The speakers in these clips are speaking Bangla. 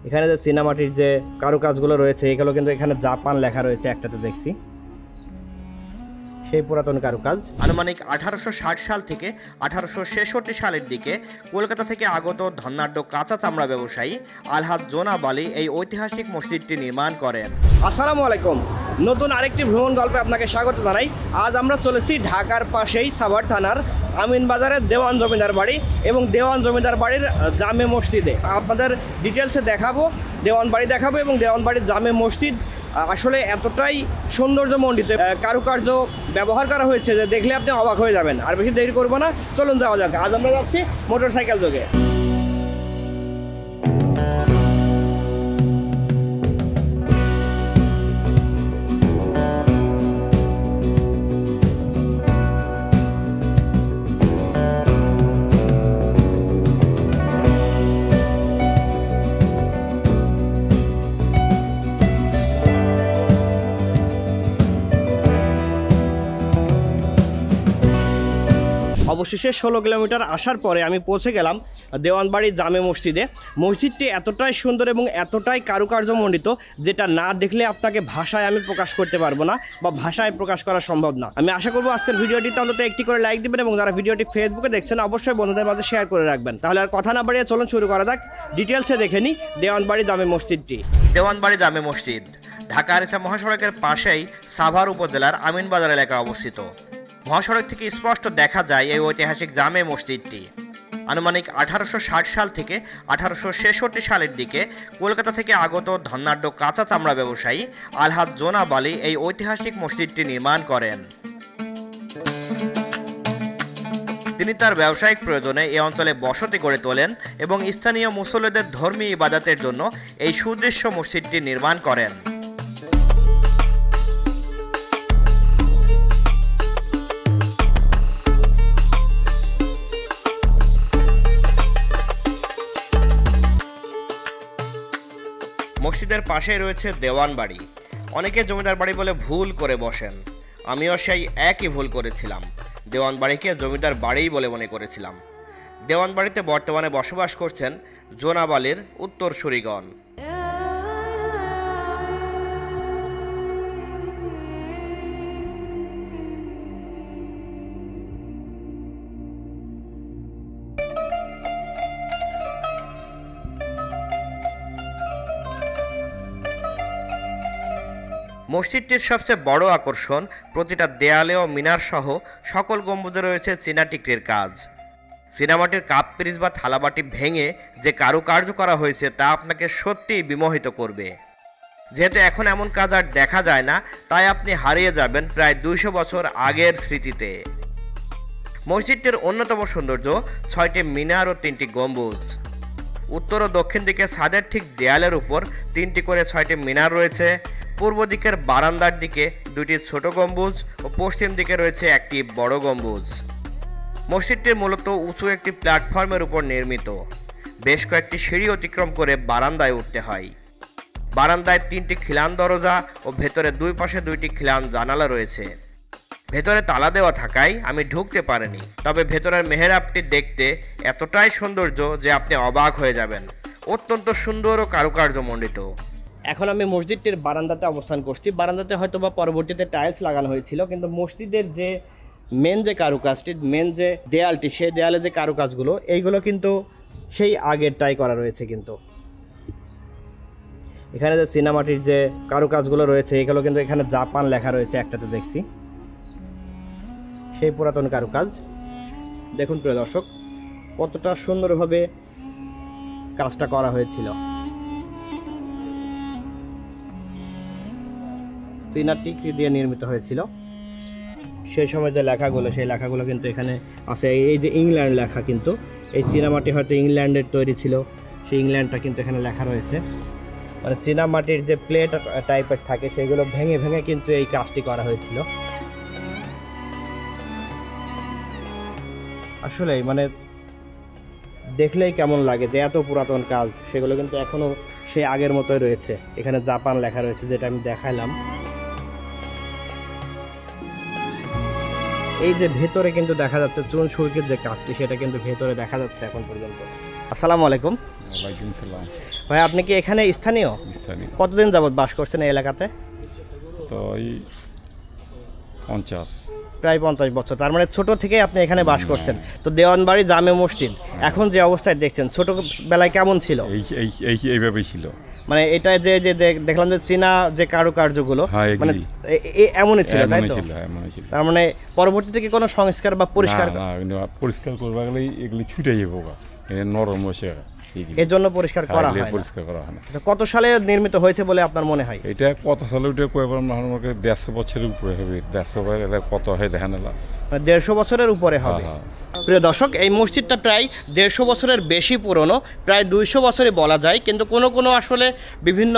এখানে যে চীনামাটির যে কারুকাজগুলো রয়েছে এগুলো কিন্তু এখানে জাপান লেখা রয়েছে, একটাতে দেখছি সেই পুরাতন কারুকাজ। আনুমানিক 1860 সাল থেকে 1866 সালের দিকে কলকাতা থেকে আগত ধনাঢ্য কাঁচা চামড়া ব্যবসায়ী আলহাজ জোনাব আলী এই ঐতিহাসিক মসজিদটি নির্মাণ করেন। আসসালামু আলাইকুম, নতুন আরেকটি ভ্রমণ গল্পে আপনাকে স্বাগত জানাই। আজ আমরা চলেছি ঢাকার পাশেই সাভার থানার আমিনবাজারের দেওয়ান জমিদার বাড়ি এবং দেওয়ান জমিদার বাড়ির জামে মসজিদে। আপনাদের ডিটেলসে দেখাবো, দেওয়ান বাড়ি দেখাবো এবং দেওয়ান বাড়ির জামে মসজিদ আসলে এতটাই সৌন্দর্যমণ্ডিত, কারুকার্য ব্যবহার করা হয়েছে যে দেখলে আপনি অবাক হয়ে যাবেন। আর বেশি দেরি করবো না, চলুন যাওয়া যাক। আজ আমরা যাচ্ছি মোটরসাইকেল যোগে। অবশেষে 16 কিলোমিটার আসার পরে আমি পৌঁছে গেলাম দেওয়ানবাড়ি জামে মসজিদে। মসজিদটি এতটাই সুন্দর এবং এতটাই কারুকার্যমণ্ডিত যেটা না দেখলে আপনাকে ভাষায় আমি প্রকাশ করতে পারবো না বা ভাষায় প্রকাশ করা সম্ভব না। আমি আশা করবো আজকের ভিডিওটিতে অন্তত একটি করে লাইক দিবেন এবং যারা ভিডিওটি ফেসবুকে দেখছেন অবশ্যই বন্ধুদের মাঝে শেয়ার করে রাখবেন। তাহলে আর কথা না বাড়িয়ে চলুন শুরু করা যাক। ডিটেলসে দেখে নিই দেওয়ানবাড়ি জামে মসজিদটি। দেওয়ানবাড়ি জামে মসজিদ ঢাকা আরিচা মহাসড়কের পাশেই সাভার উপজেলার আমিনবাজার এলাকায় অবস্থিত। মহাসড়ক থেকে স্পষ্ট দেখা যায় এই ঐতিহাসিক জামে মসজিদটি। আনুমানিক 1860 সাল থেকে 1866 সালের দিকে কলকাতা থেকে আগত ধনাঢ্য কাঁচা চামড়া ব্যবসায়ী আলহাজ জোনাব আলী এই ঐতিহাসিক মসজিদটি নির্মাণ করেন। তিনি তার ব্যবসায়িক প্রয়োজনে এই অঞ্চলে বসতি গড়ে তোলেন এবং স্থানীয় মুসল্লিদের ধর্মীয় ইবাদতের জন্য এই সুদৃশ্য মসজিদটি নির্মাণ করেন। মসজিদের পাশেই রয়েছে দেওয়ান বাড়ি। অনেকে জমিদার বাড়ি বলে ভুল করে বসেন, আমিও সেই একই ভুল করেছিলাম। দেওয়ান বাড়িকে জমিদার বাড়িই বলে মনে করেছিলাম। দেওয়ান বাড়িতে বর্তমানে বসবাস করছেন জোনাব আলীর উত্তরসূরিগণ। মসজিদটির সবচেয়ে বড় আকর্ষণ প্রতিটা দেয়ালে ও মিনার সহ সকল গম্বুজে রয়েছে চীনা টিকরির কাজ। চীনামাটির কাপ পিরিচ বা থালাবাটি ভেঙে যে কারুকার্য করা হয়েছে তা আপনাকে সত্যিই বিমোহিত করবে। যেহেতু এখন এমন কাজ আর দেখা যায় না, তাই আপনি হারিয়ে যাবেন প্রায় 200 বছর আগের স্মৃতিতে। মসজিদটির অন্যতম সৌন্দর্য 6টি মিনার ও 3টি গম্বুজ। উত্তর ও দক্ষিণ দিকে ছাদের ঠিক দেয়ালের উপর 3টি করে 6টি মিনার রয়েছে। পূর্ব দিকের বারান্দার দিকে 2টি ছোট গম্বুজ ও পশ্চিম দিকে রয়েছে একটি বড় গম্বুজ। মসজিদটি মূলত উঁচু একটি প্ল্যাটফর্মের উপর নির্মিত। বেশ কয়েকটি সিঁড়ি অতিক্রম করে বারান্দায় উঠতে হয়। বারান্দায় 3টি খিলান দরজা ও ভেতরে 2 পাশে 2টি খিলান জানালা রয়েছে। ভেতরে তালা দেওয়া থাকায় আমি ঢুকতে পারিনি, তবে ভেতরের মেহরাবটি দেখতে এতটাই সৌন্দর্য যে আপনি অবাক হয়ে যাবেন। অত্যন্ত সুন্দর ও কারুকার্যমণ্ডিত। এখন আমি মসজিদটির বারান্দাতে অবস্থান করছি। বারান্দাতে হয়তো বা পরবর্তীতে টাইলস লাগানো হয়েছিল, কিন্তু মসজিদের যে মেন যে কারুকাজটি, মেন যে দেয়ালটি, সেই দেয়ালে যে কারুকাজগুলো এইগুলো কিন্তু সেই আগেরটাই করা রয়েছে। কিন্তু এখানে যে চীনামাটির যে কারুকাজগুলো রয়েছে এগুলো কিন্তু এখানে জাপান লেখা রয়েছে, একটাতে দেখছি সেই পুরাতন কারুকাজ। দেখুন প্রিয় দর্শক, কতটা সুন্দরভাবে কাজটা করা হয়েছিল। চীনা টিকরি দিয়ে নির্মিত হয়েছিল। সেই সময় যে লেখাগুলো, সেই লেখাগুলো কিন্তু এখানে আছে। এই যে ইংল্যান্ড লেখা, কিন্তু এই চীনামাটি হয়তো ইংল্যান্ডের তৈরি ছিল, সেই ইংল্যান্ডটা কিন্তু এখানে লেখা রয়েছে। মানে চীনামাটির যে প্লেট টাইপের থাকে সেগুলো ভেঙে ভেঙে কিন্তু এই কাজটি করা হয়েছিল। আসলে মানে দেখলেই কেমন লাগে যে এত পুরাতন কাজ, সেগুলো কিন্তু এখনও সেই আগের মতোই রয়েছে। এখানে জাপান লেখা রয়েছে, যেটা আমি দেখাইলাম। এই যে ভেতরে কিন্তু দেখা যাচ্ছে চুন সুরকির যে কাজটি, সেটা কিন্তু ভেতরে দেখা যাচ্ছে এখন পর্যন্ত। আসসালামু আলাইকুম। ওয়ালাইকুম সালাম। ভাই আপনি কি এখানে স্থানীয়? স্থানীয়। কতদিন যাবত বাস করছেন এই এলাকাতে? তো এই 50। প্রায় 50 বছর। তার মানে ছোট থেকে আপনি এখানে বাস করছেন। তো দেওয়ানবাড়ি জামে মসজিদ এখন যে অবস্থায় দেখছেন, ছোটবেলায় কেমন ছিল? এইভাবেই ছিল। মানে এটা যে দেখলাম যে চীনা যে কারুকার্যগুলো মানে এমনই ছিল, তাই তো? তার মানে পরবর্তীতে কি কোনো সংস্কার বা পরিষ্কার? পরিষ্কার করবা গেলে এগুলি ছুটে যাবো, নরম বসে এর জন্য পরিষ্কার করা হয় না। কত সালে নির্মিত হয়েছে বলে আপনার মনে হয়? এটা কত সালে উঠে কয়েকবার 150 বছরের উপরে হবে। 150 কত হয় দেখা না, 150 বছরের উপরে হবে। প্রিয় দর্শক, এই মসজিদটা প্রায় 150 বছরের বেশি পুরনো, প্রায় 200 বছরই বলা যায়। কিন্তু কোনো আসলে বিভিন্ন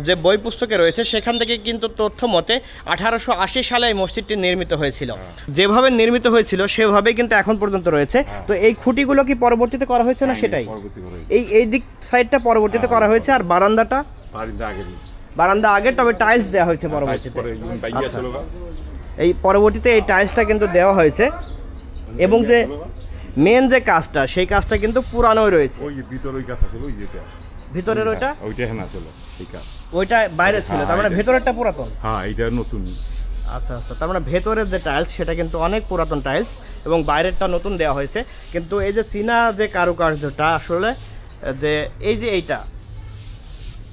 যে বই পুস্তকে রয়েছে সেখান থেকে কিন্তু তথ্য মতে 1880 সালে এই মসজিদটি নির্মিত হয়েছিল। যেভাবে নির্মিত হয়েছিল সেভাবেই কিন্তু এখন পর্যন্ত রয়েছে। তো এই খুঁটিগুলো কি পরবর্তীতে করা হয়েছে না? সেটাই এই দিক সাইডটা পরবর্তীতে করা হয়েছে, আর বারান্দাটা বারান্দা আগে, তবে টাইলস দেওয়া হয়েছে পরবর্তীতে। আচ্ছা, এই পরবর্তীতে এই টাইলসটা কিন্তু দেওয়া হয়েছে এবং যে মেন যে কাজটা সেই কাজটা কিন্তু পুরানোই রয়েছে। ভিতরের ওইটা বাইরে ছিল, তার মানে ভেতরেরটা পুরাতন। হ্যাঁ, এটা নতুন। আচ্ছা আচ্ছা, তার মানে ভেতরের যে টাইলস সেটা কিন্তু অনেক পুরাতন টাইলস এবং বাইরেরটা নতুন দেওয়া হয়েছে। কিন্তু এই যে চীনা যে কারুকার্যটা আসলে যে এইটা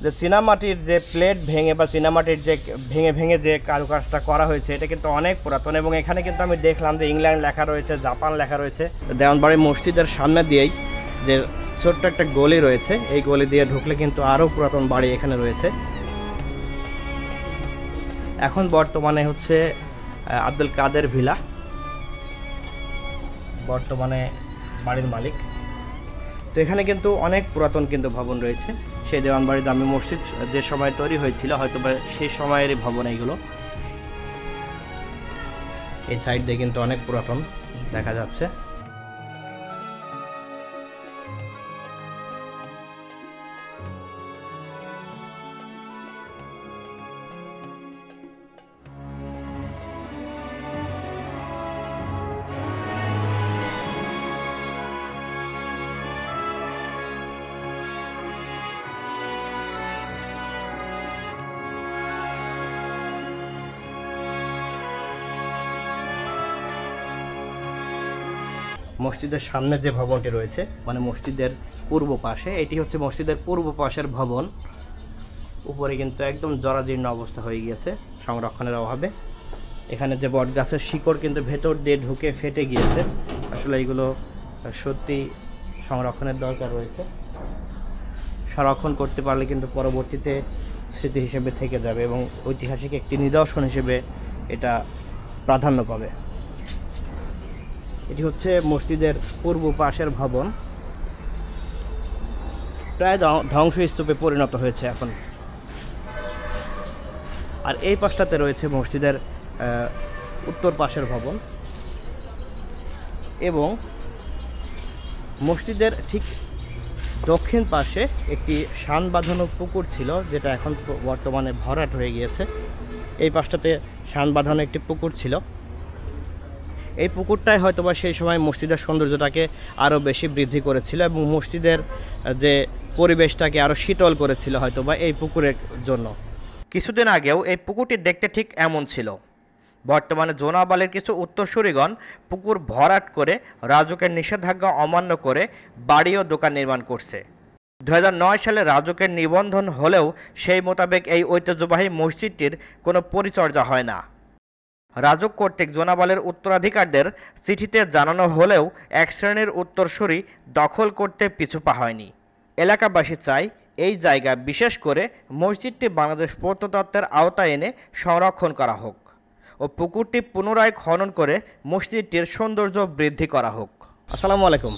যে চীনামাটির যে প্লেট ভেঙে বা চীনামাটির যে ভেঙে যে কারুকাজটা করা হয়েছে এটা কিন্তু অনেক পুরাতন। এবং এখানে কিন্তু আমি দেখলাম যে ইংল্যান্ড লেখা রয়েছে, জাপান লেখা রয়েছে। দেওয়ানবাড়ি মসজিদের সামনে দিয়েই যে ছোট্ট একটা গলি রয়েছে, এই গলি দিয়ে ঢুকলে কিন্তু আরও পুরাতন বাড়ি এখানে রয়েছে। এখন বর্তমানে হচ্ছে আব্দুল কাদের ভিলা বর্তমানে বাড়ির মালিক। তো এখানে কিন্তু অনেক পুরাতন কিন্তু ভবন রয়েছে। সেই দেওয়ানবাড়ি জামে মসজিদ যে সময় তৈরি হয়েছিল হয়তো বা সেই সময়েরই ভবন এইগুলো। এই সাইড দিয়ে কিন্তু অনেক পুরাতন দেখা যাচ্ছে। মসজিদের সামনে যে ভবনটি রয়েছে মানে মসজিদের পূর্ব পাশে, এটি হচ্ছে মসজিদের পূর্ব পাশের ভবন। উপরে কিন্তু একদম জরাজীর্ণ অবস্থা হয়ে গিয়েছে সংরক্ষণের অভাবে। এখানে যে বট গাছের শিকড় কিন্তু ভেতর দিয়ে ঢুকে ফেটে গিয়েছে। আসলে এইগুলো সত্যি সংরক্ষণের দরকার রয়েছে। সংরক্ষণ করতে পারলে কিন্তু পরবর্তীতে স্মৃতি হিসেবে থেকে যাবে এবং ঐতিহাসিক একটি নিদর্শন হিসেবে এটা প্রাধান্য পাবে। এটি হচ্ছে মসজিদের পূর্ব পাশের ভবন, প্রায় ধ্বংসস্তূপে পরিণত হয়েছে এখন। আর এই পাশটাতে রয়েছে মসজিদের উত্তর পাশের ভবন এবং মসজিদের ঠিক দক্ষিণ পাশে একটি শান বাঁধানো পুকুর ছিল, যেটা এখন বর্তমানে ভরাট হয়ে গিয়েছে। এই পাশটাতে শান বাঁধানো একটি পুকুর ছিল। এই পুকুরটাই হয়তোবা সেই সময় মসজিদের সৌন্দর্যটাকে আরও বেশি বৃদ্ধি করেছিল এবং মসজিদের যে পরিবেশটাকে আরও শীতল করেছিল হয়তোবা এই পুকুরের জন্য। কিছুদিন আগেও এই পুকুরটি দেখতে ঠিক এমন ছিল। বর্তমানে জোনাবালের কিছু উত্তরসূরিগণ পুকুর ভরাট করে রাজুকের নিষেধাজ্ঞা অমান্য করে বাড়ি ও দোকান নির্মাণ করছে। 2009 সালে রাজুকের নিবন্ধন হলেও সেই মোতাবেক এই ঐতিহ্যবাহী মসজিদটির কোনো পরিচর্যা হয় না। রাজুক কর্তৃক জোনাবালের উত্তরাধিকারদের চিঠিতে জানানো হলেও এক শ্রেণীর উত্তরসূরি দখল করতে পিছুপা হয়নি। এলাকাবাসী চায় এই জায়গা বিশেষ করে মসজিদটি বাংলাদেশ প্রত্নতত্ত্বের আওতায় এনে সংরক্ষণ করা হোক ও পুকুরটি পুনরায় খনন করে মসজিদটির সৌন্দর্য বৃদ্ধি করা হোক। আসসালামু আলাইকুম।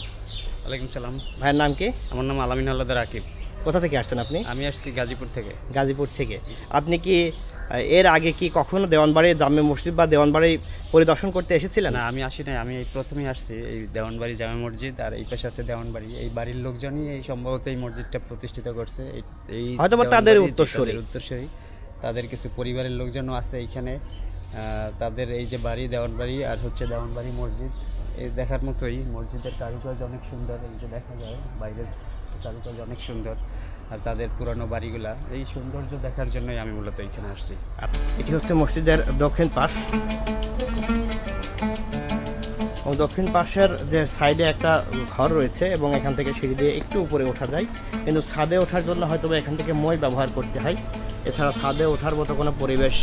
ওয়ালাইকুম সালাম। ভাইয়ের নাম কি? আমার নাম আলামিন হলদার আকিব। কোথা থেকে আসছেন আপনি? আমি আসছি গাজীপুর থেকে। গাজীপুর থেকে। আপনি কি এর আগে কি কখনো দেওয়ানবাড়ি জামে মসজিদ বা দেওয়ানবাড়ি পরিদর্শন করতে এসেছিলেন? না, আমি আসি নাই। আমি এই প্রথমেই আসছি এই দেওয়ানবাড়ি জামে মসজিদ, আর এই পাশে আছে দেওয়ানবাড়ি। এই বাড়ির লোকজনই এই সম্ভবত এই মসজিদটা প্রতিষ্ঠিত করছে। এই হয়তো তাদের উত্তরসূরি তাদের কিছু পরিবারের লোকজনও আছে এইখানে। তাদের এই যে বাড়ি দেওয়ানবাড়ি আর হচ্ছে দেওয়ানবাড়ি মসজিদ এই দেখার মতোই। মসজিদের কারুকাজ অনেক সুন্দর, এই যে দেখা যায় বাইরের কারুকাজ অনেক সুন্দর। আর তাদের পুরানো বাড়িগুলা, এই সৌন্দর্য দেখার জন্যই আমি মূলত এখানে আসছি। এটি হচ্ছে মসজিদের দক্ষিণ পাশ, ও দক্ষিণ পাশের যে সাইডে একটা ঘর রয়েছে এবং এখান থেকে সিঁড়ি দিয়ে একটু উপরে ওঠা যায়, কিন্তু ছাদে ওঠার জন্য হয়তো এখান থেকে মই ব্যবহার করতে হয়। এছাড়া ছাদে ওঠার মতো কোনো পরিবেশ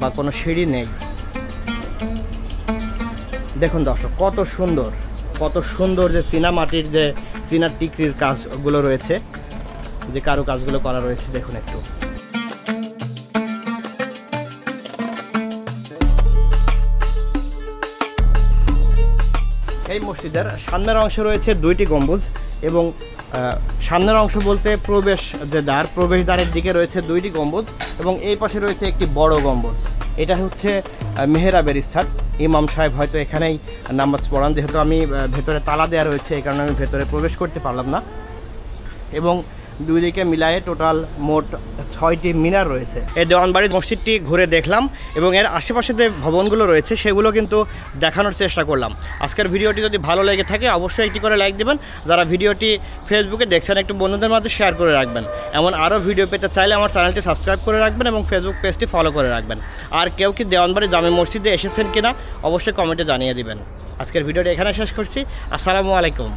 বা কোনো সিঁড়ি নেই। দেখুন দর্শক, কত সুন্দর যে চীনা মাটির যে চীনা টিকরির কাজগুলো রয়েছে, যে কারু কাজগুলো করা রয়েছে, দেখুন একটু। এই মসজিদের সামনের অংশ রয়েছে 2টি গম্বুজ এবং সামনের অংশ বলতে প্রবেশ যে দ্বার, প্রবেশদ্বারের দিকে রয়েছে 2টি গম্বুজ এবং এই পাশে রয়েছে একটি বড় গম্বুজ। এটা হচ্ছে মেহরাবের স্থান। ইমাম সাহেব হয়তো এখানেই নামাজ পড়ান, যেহেতু আমি ভেতরে তালা দেওয়া রয়েছে এই কারণে আমি ভেতরে প্রবেশ করতে পারলাম না। এবং দুই দিকে মিলায়ে টোটাল মোট 6টি মিনার রয়েছে। এই দেওয়ানবাড়ির মসজিদটি ঘুরে দেখলাম এবং এর আশেপাশে যে ভবনগুলো রয়েছে সেগুলো কিন্তু দেখানোর চেষ্টা করলাম। আজকের ভিডিওটি যদি ভালো লেগে থাকে অবশ্যই একটি করে লাইক দেবেন। যারা ভিডিওটি ফেসবুকে দেখছেন একটু বন্ধুদের মাঝে শেয়ার করে রাখবেন। এমন আরও ভিডিও পেতে চাইলে আমার চ্যানেলটি সাবস্ক্রাইব করে রাখবেন এবং ফেসবুক পেজটি ফলো করে রাখবেন। আর কেউ কি দেওয়ানবাড়ি জামে মসজিদে এসেছেন কিনা অবশ্যই কমেন্টে জানিয়ে দিবেন। আজকের ভিডিওটি এখানে শেষ করছি। আসসালামু আলাইকুম।